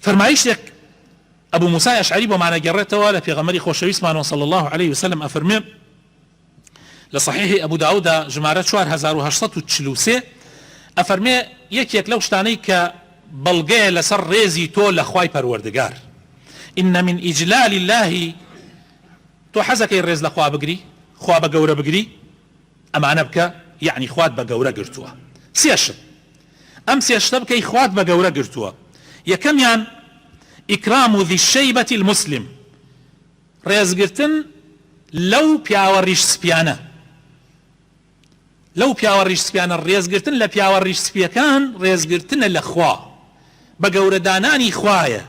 فرمایشێک ئەبوو موسای ئەشعەری بۆمانە گەڕێتەوە لە پێغەمبەری خۆشەویستمان صلی الله عليه وسلم ئەفەرمێ لە صحیحی ئەبوو داوودە ژمارە 4843 ئەفەرمێ یەکێک لەو شتانەی کە بەڵگەیە لەسەر ڕێزی تۆ لە خوای پەروەردگار إن من إجلال الله تۆ حەزەکەی ڕێز لە خوا بگری خوا بە گەورە بگری ئەمانە بکە یعنی خوات بە گەورە گرتووە سێشت ئەم سێشتە بکەی خوات بە گەورە گرتووە یەکەمیان إكرام ذي الشيبة المسلم ڕێزگرتن لەو پیاوە ڕیش سپیانە لەو پیاوە ڕیش سپیانە ڕێزگرتن لە پیاوە ڕیش سپیەکان ڕێزگرتنە لە خوا بە گەورەدانانی خوایە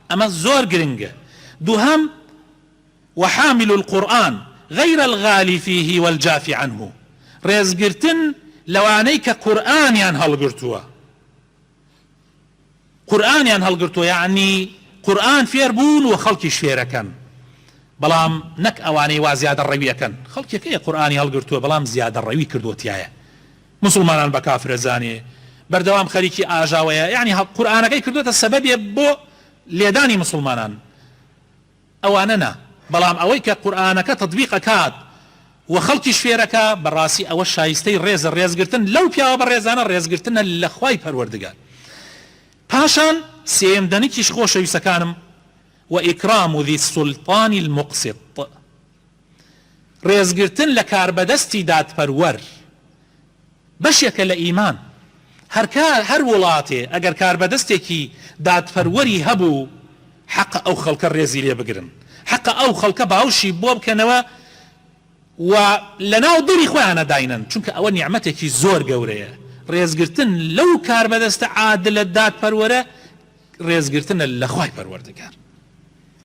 ئەمە زۆر گرنگە دووهەم وحامل القرآن غير الغالي فيه والجافي عنه ڕێزگرتن لەوانەی کە قورئانیان هەڵگرتووە قورئانیان هەڵگرتووە یعنی قورئان فێر بوون و خەڵکیش فێرەکەن بەڵام نەک ئەوانەی وا زیادە ڕەویەکەن خەڵکێکەیە قورئانی هەڵگرتووە بەڵام زیادە ڕەوی کردوتیایە مسلمانان بە کافرە زانێ بەردەوام خەریکی ئاژاوەیە یعنی قورئانەکەی کردوتە سەبەبێ بۆ لێدانی مسلمانان ئەوانە نا بەڵام ئەوەی کە قورئانەکە تطبیق کات و خەڵکیش فێرەکە بەڕاستی ئەوە شایستەی ڕێزە ڕێزگرتن لەو پیاوە بە ڕێزانە ڕێزگرتنە لە خوای پەروەردگار پاشان سێم دەنێکیش خۆشەویستەکانم وإكرام ذي السلطان المقسط ڕێزگرتن لە کاربەدەستی دادپەروەر بەشێکە لە ئیمان هەر وڵاتێ ئەگەر کاربەدەستێکی دادپەروەری هەبوو حەقە ئەو خەڵکە ڕێزی لێ بگرن حەقە ئەو خەڵکە باوشی بۆ بکەنەوە و لەناو دڵی خۆیانە داینن چونکە ئەوە نیعمەتێکی زۆر گەورەیە ڕێزگرتن لەو کاربەدەستە عادلە دادپەروەرە ڕێزگرتنە لە خوای پەروەردگار